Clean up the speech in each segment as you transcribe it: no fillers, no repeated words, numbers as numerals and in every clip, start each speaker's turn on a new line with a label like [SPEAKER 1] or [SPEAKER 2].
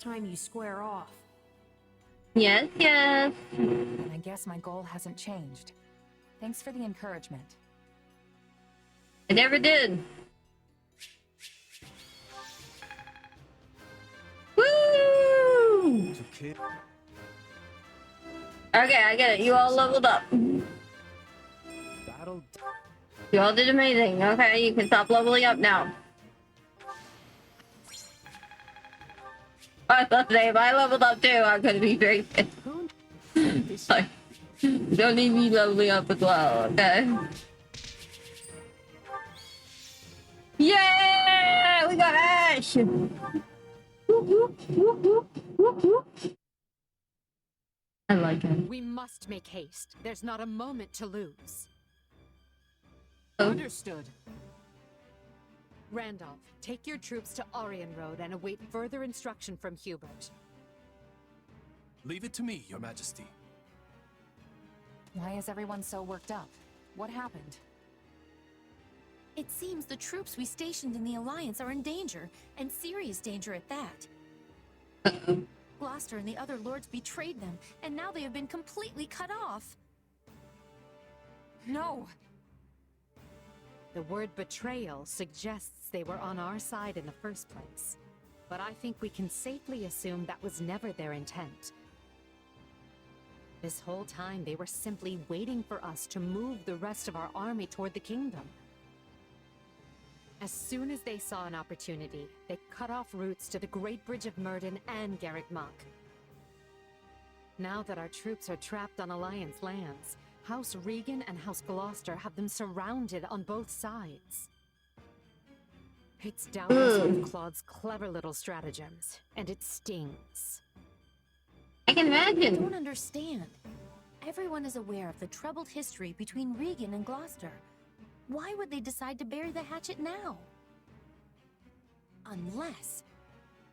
[SPEAKER 1] time you square off.
[SPEAKER 2] Yes, yes.
[SPEAKER 3] And I guess my goal hasn't changed. Thanks for the encouragement.
[SPEAKER 2] I never did. Woo! Okay, I get it. You all leveled up. You all did amazing. Okay, you can stop leveling up now. I thought if I leveled up too, I'm gonna be very pissed. Like, don't need me leveling up as well, okay? Yeah! We got Ash! I like him.
[SPEAKER 4] We must make haste. There's not a moment to lose.
[SPEAKER 2] Oh.
[SPEAKER 3] Understood.
[SPEAKER 4] Randolph, take your troops to Arian Road and await further instruction from Hubert.
[SPEAKER 5] Leave it to me, Your Majesty.
[SPEAKER 3] Why is everyone so worked up? What happened?
[SPEAKER 1] It seems the troops we stationed in the Alliance are in danger, and serious danger at that. Gloucester and the other lords betrayed them, and now they have been completely cut off.
[SPEAKER 3] No!
[SPEAKER 4] The word betrayal suggests they were on our side in the first place. But I think we can safely assume that was never their intent. This whole time they were simply waiting for us to move the rest of our army toward the kingdom. As soon as they saw an opportunity, they cut off routes to the Great Bridge of Myrddin and Garreg Mach. Now that our troops are trapped on Alliance lands, House Regan and House Gloucester have them surrounded on both sides. It's doubtless one of Claude's clever little stratagems, and it stings.
[SPEAKER 2] I can
[SPEAKER 1] I
[SPEAKER 2] imagine.
[SPEAKER 1] don't understand. Everyone is aware of the troubled history between Regan and Gloucester. Why would they decide to bury the hatchet now? Unless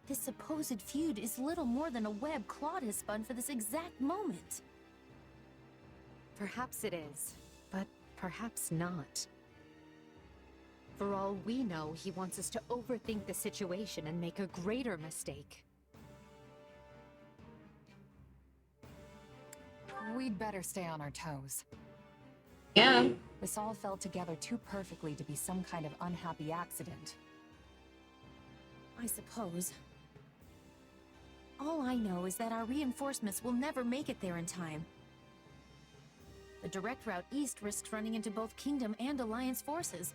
[SPEAKER 1] this supposed feud is little more than a web Claude has spun for this exact moment.
[SPEAKER 4] Perhaps it is, but perhaps not. For all we know, he wants us to overthink the situation and make a greater mistake.
[SPEAKER 3] We'd better stay on our toes.
[SPEAKER 2] Yeah.
[SPEAKER 3] This all fell together too perfectly to be some kind of unhappy accident.
[SPEAKER 1] I suppose. All I know is that our reinforcements will never make it there in time. The direct route east risks running into both Kingdom and Alliance forces.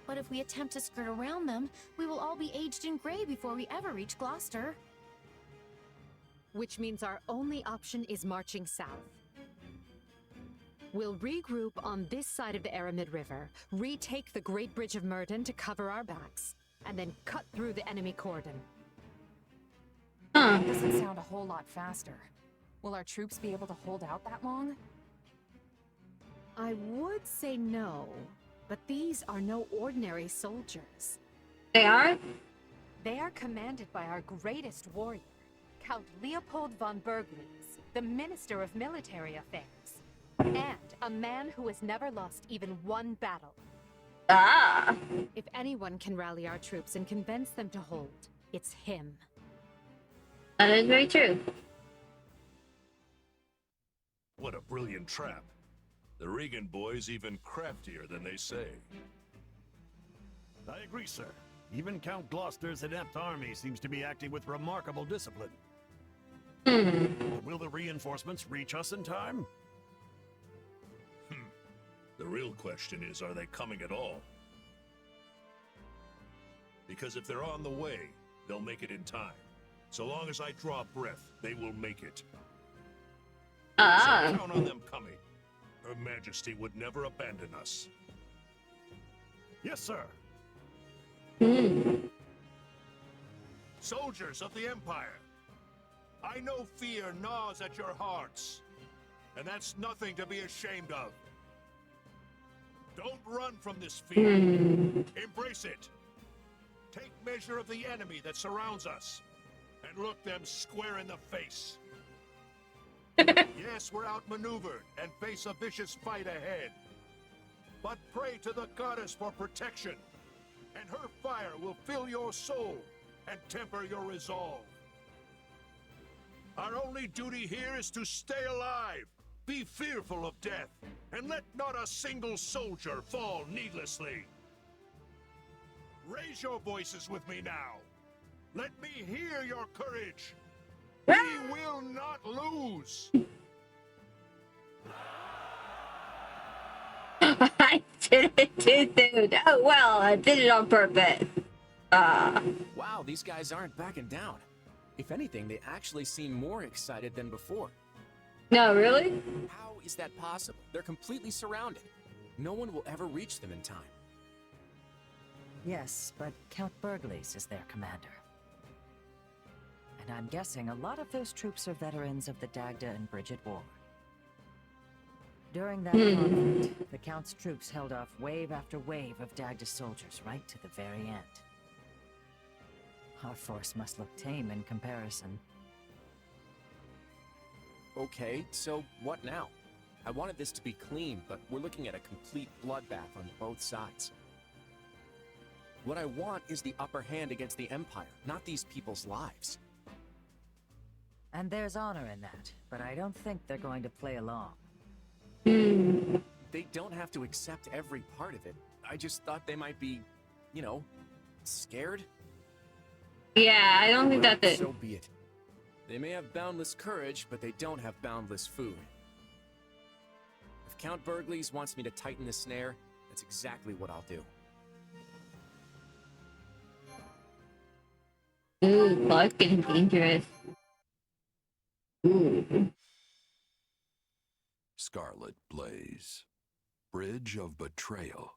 [SPEAKER 1] But if we attempt to skirt around them, we will all be aged in gray before we ever reach Gloucester.
[SPEAKER 4] Which means our only option is marching south. We'll regroup on this side of the Aramid River, retake the Great Bridge of Myrddin to cover our backs, and then cut through the enemy cordon.
[SPEAKER 3] That doesn't sound a whole lot faster. Will our troops be able to hold out that long?
[SPEAKER 4] I would say no, but these are no ordinary soldiers.
[SPEAKER 2] They are?
[SPEAKER 4] They are commanded by our greatest warrior, Count Leopold von Berglitz, the Minister of Military Affairs, and a man who has never lost even one battle.
[SPEAKER 2] Ah.
[SPEAKER 4] If anyone can rally our troops and convince them to hold, it's him.
[SPEAKER 2] That is very true.
[SPEAKER 6] What a brilliant trap. The Regan boys even craftier than they say.
[SPEAKER 7] I agree, sir. Even Count Gloucester's inept army seems to be acting with remarkable discipline. Will the reinforcements reach us in time?
[SPEAKER 6] The real question is, are they coming at all? Because if they're on the way, they'll make it in time. So long as I draw breath, they will make it. So count on them coming. Her Majesty would never abandon us.
[SPEAKER 7] Yes, sir.
[SPEAKER 6] Soldiers of the Empire, I know fear gnaws at your hearts, and that's nothing to be ashamed of. Don't run from this fear. Embrace it. Take measure of the enemy that surrounds us, and look them square in the face. Yes, we're outmaneuvered and face a vicious fight ahead. But pray to the goddess for protection, and her fire will fill your soul and temper your resolve. Our only duty here is to stay alive, be fearful of death, and let not a single soldier fall needlessly. Raise your voices with me now. Let me hear your courage. We will not lose.
[SPEAKER 2] I did it too, dude. Oh well, I did it on purpose.
[SPEAKER 5] Wow, these guys aren't backing down. If anything, they actually seem more excited than before.
[SPEAKER 2] No, really?
[SPEAKER 5] How is that possible? They're completely surrounded. No one will ever reach them in time.
[SPEAKER 8] Yes, but Count Burgles is their commander. And I'm guessing a lot of those troops are veterans of the Dagda and Bridget War. During that conflict, the Count's troops held off wave after wave of Dagda soldiers right to the very end. Our force must look tame in comparison.
[SPEAKER 5] Okay, so what now? I wanted this to be clean, but we're looking at a complete bloodbath on both sides. What I want is the upper hand against the Empire, not these people's lives.
[SPEAKER 8] And there's honor in that, but I don't think they're going to play along.
[SPEAKER 5] They don't have to accept every part of it. I just thought they might be, you know, scared.
[SPEAKER 2] Yeah, I don't think
[SPEAKER 5] Well,
[SPEAKER 2] that's it.
[SPEAKER 5] so be it. They may have boundless courage, but they don't have boundless food. If Count Burgles wants me to tighten the snare, that's exactly what I'll do.
[SPEAKER 2] Ooh, life's getting dangerous. Ooh.
[SPEAKER 9] Scarlet Blaze. Bridge of Betrayal.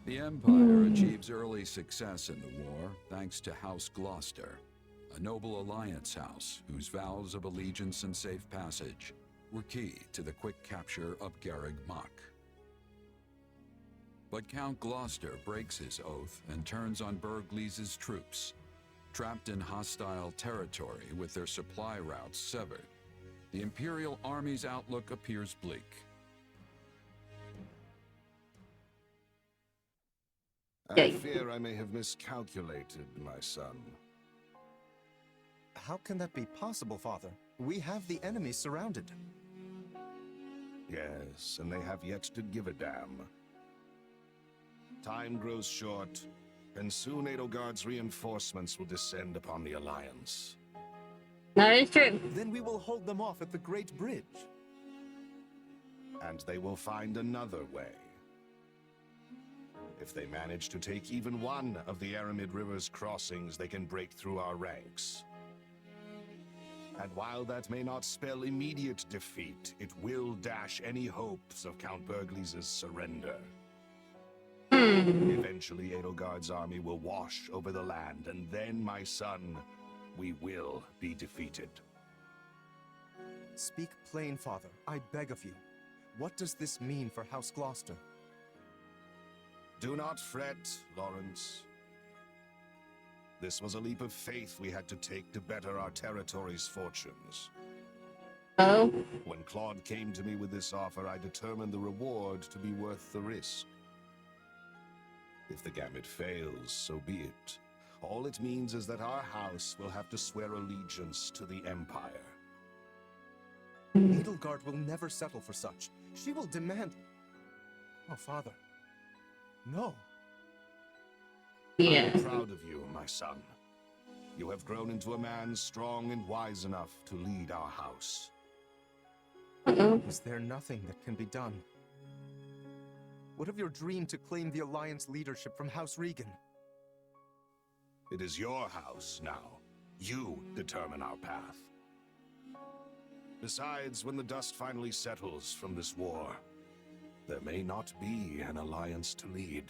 [SPEAKER 9] The Empire achieves early success in the war thanks to House Gloucester, a noble alliance house whose vows of allegiance and safe passage were key to the quick capture of Garreg Mach. But Count Gloucester breaks his oath and turns on Burgles' troops. Trapped in hostile territory with their supply routes severed, the Imperial Army's outlook appears bleak.
[SPEAKER 6] I fear I may have miscalculated, my son.
[SPEAKER 10] How can that be possible, Father? We have the enemy surrounded.
[SPEAKER 6] Yes, and they have yet to give a damn. Time grows short, and soon Edelgard's reinforcements will descend upon the Alliance.
[SPEAKER 2] That is true.
[SPEAKER 10] Then we will hold them off at the Great Bridge.
[SPEAKER 6] And they will find another way. If they manage to take even one of the Aramid River's crossings, they can break through our ranks. And while that may not spell immediate defeat, it will dash any hopes of Count Burgles' surrender. Eventually, Edelgard's army will wash over the land, and then, my son, we will be defeated.
[SPEAKER 10] Speak plain, Father. I beg of you. What does this mean for House Gloucester?
[SPEAKER 6] Do not fret, Lawrence. This was a leap of faith we had to take to better our territory's fortunes.
[SPEAKER 2] Oh?
[SPEAKER 6] When Claude came to me with this offer, I determined the reward to be worth the risk. If the gambit fails, so be it. All it means is that our house will have to swear allegiance to the Empire.
[SPEAKER 10] Edelgard will never settle for such. She will demand... Oh, Father. No.
[SPEAKER 2] Yeah.
[SPEAKER 6] I'm proud of you, my son. You have grown into a man strong and wise enough to lead our house.
[SPEAKER 10] Is there nothing that can be done? What of your dream to claim the Alliance leadership from House Regan?
[SPEAKER 6] It is your house now. You determine our path. Besides, when the dust finally settles from this war, there may not be an alliance to lead.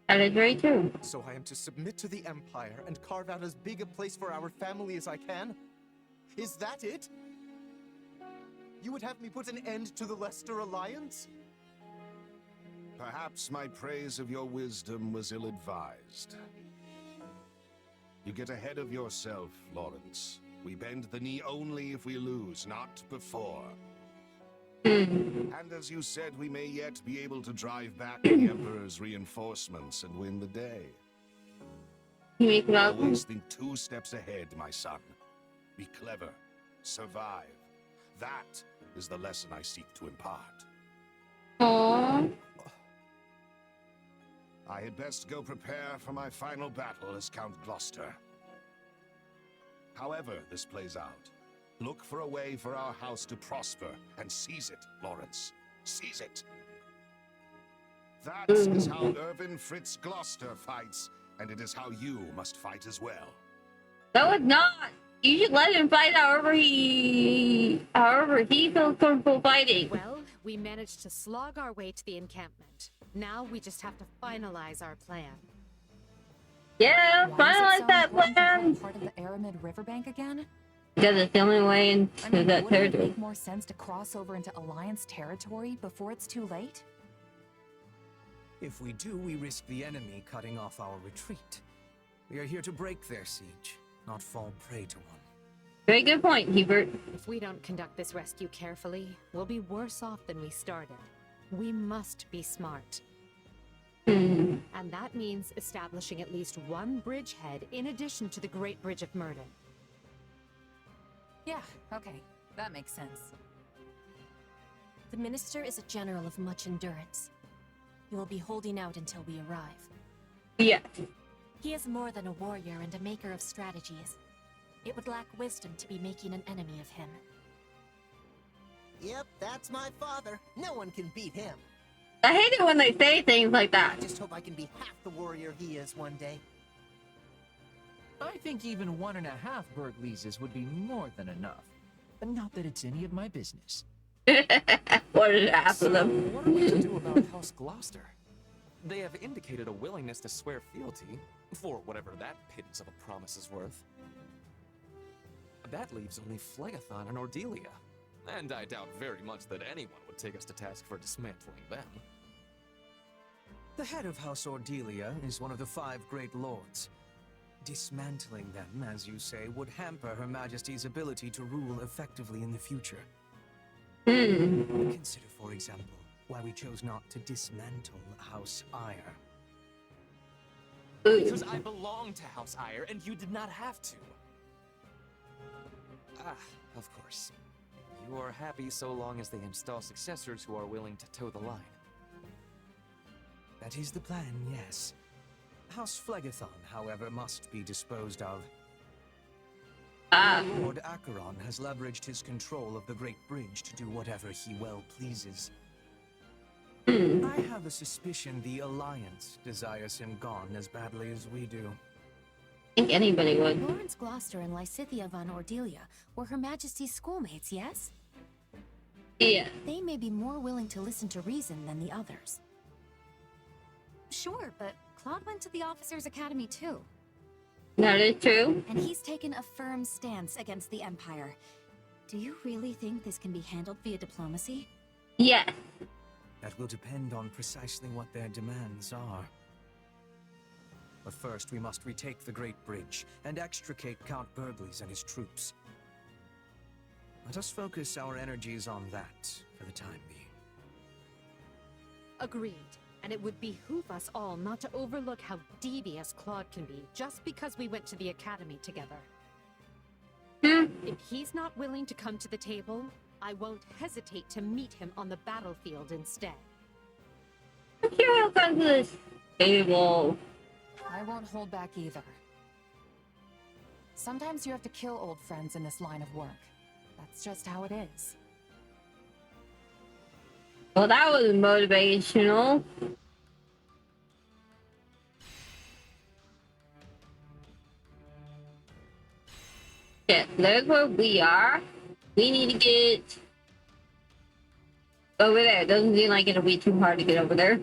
[SPEAKER 2] That is very true.
[SPEAKER 10] So I am to submit to the Empire and carve out as big a place for our family as I can? Is that it? You would have me put an end to the Leicester Alliance?
[SPEAKER 6] Perhaps my praise of your wisdom was ill-advised. You get ahead of yourself, Lawrence. We bend the knee only if we lose, not before. And as you said, we may yet be able to drive back the Emperor's reinforcements and win the day.
[SPEAKER 2] You make it up.
[SPEAKER 6] Always think 2 steps ahead, my son. Be clever. Survive. That is the lesson I seek to impart.
[SPEAKER 2] Aww.
[SPEAKER 6] I had best go prepare for my final battle as Count Gloucester. However this plays out, look for a way for our house to prosper and seize it, Lawrence. Seize it. That is how Irvin Fritz Gloucester fights, and it is how you must fight as well.
[SPEAKER 2] No, it's not. You should let him fight however he feels comfortable fighting.
[SPEAKER 4] Well, we managed to slog our way to the encampment. Now we just have to finalize our plan.
[SPEAKER 2] Yeah, finalize that plan.
[SPEAKER 3] Part of the Aramid riverbank again?
[SPEAKER 2] Because it's the only way into that
[SPEAKER 3] wouldn't it
[SPEAKER 2] territory.
[SPEAKER 3] make more sense to cross over into Alliance territory before it's too late?
[SPEAKER 11] If we do, we risk the enemy cutting off our retreat. We are here to break their siege, not fall prey to one.
[SPEAKER 2] Very good point, Hubert.
[SPEAKER 4] If we don't conduct this rescue carefully, we'll be worse off than we started. We must be smart. And that means establishing at least one bridgehead in addition to the Great Bridge of Murden.
[SPEAKER 3] Yeah, okay. That makes sense.
[SPEAKER 1] The Minister is a general of much endurance. He will be holding out until we arrive.
[SPEAKER 2] Yeah.
[SPEAKER 1] He is more than a warrior and a maker of strategies. It would lack wisdom to be making an enemy of him.
[SPEAKER 10] Yep, that's my father. No one can beat him.
[SPEAKER 2] I hate it when they say things like that.
[SPEAKER 10] I just hope I can be half the warrior he is one day.
[SPEAKER 12] I think even 1.5 Burgleases would be more than enough. Not that it's any of my business.
[SPEAKER 2] What is half of them?
[SPEAKER 5] What are we to do about House Gloucester? They have indicated a willingness to swear fealty, for whatever that pittance of a promise is worth. That leaves only Phlegathon and Ordelia. And I doubt very much that anyone would take us to task for dismantling them.
[SPEAKER 11] The head of House Ordelia is one of the 5 great lords. Dismantling them, as you say, would hamper Her Majesty's ability to rule effectively in the future. Consider, for example, why we chose not to dismantle House Eyre.
[SPEAKER 5] Because I belong to House Eyre, and you did not have to. Ah, of course. You are happy so long as they install successors who are willing to toe the line.
[SPEAKER 11] That is the plan, yes. House Phlegathon, however, must be disposed of. Lord Acheron has leveraged his control of the Great Bridge to do whatever he well pleases. I have a suspicion the Alliance desires him gone as badly as we do.
[SPEAKER 2] I think anybody would.
[SPEAKER 1] Lawrence Gloucester and Lysithea von Ordelia were Her Majesty's schoolmates, yes?
[SPEAKER 2] Yeah.
[SPEAKER 1] They may be more willing to listen to reason than the others.
[SPEAKER 13] Sure, but Claude went to the Officers' Academy too.
[SPEAKER 2] That is true.
[SPEAKER 13] And he's taken a firm stance against the Empire. Do you really think this can be handled via diplomacy?
[SPEAKER 2] Yes.
[SPEAKER 11] That will depend on precisely what their demands are. But first, we must retake the Great Bridge and extricate Count Burgles and his troops. Let us focus our energies on that for the time being.
[SPEAKER 4] Agreed. And it would behoove us all not to overlook how devious Claude can be just because we went to the academy together. If he's not willing to come to the table, I won't hesitate to meet him on the battlefield instead.
[SPEAKER 2] Here he'll come to this table.
[SPEAKER 3] I won't hold back either. Sometimes you have to kill old friends in this line of work. That's just how it is.
[SPEAKER 2] Well, that was motivational. Yeah, look where we are. We need to get over there. Doesn't seem like it'll be too hard to get over there.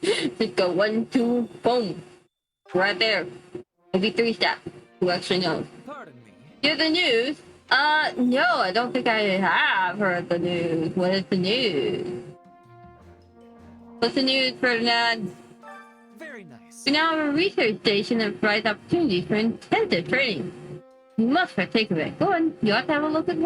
[SPEAKER 2] Just go 1, 2, boom. Right there. Maybe 3 steps. Who actually knows?
[SPEAKER 12] Pardon me.
[SPEAKER 2] Hear the news? No, I don't think I have heard the news. What is the news? What's the news, Ferdinand?
[SPEAKER 12] Very nice.
[SPEAKER 2] We now have a research station that provides opportunities for intensive training. You must partake of it. Go on, you ought to have a look at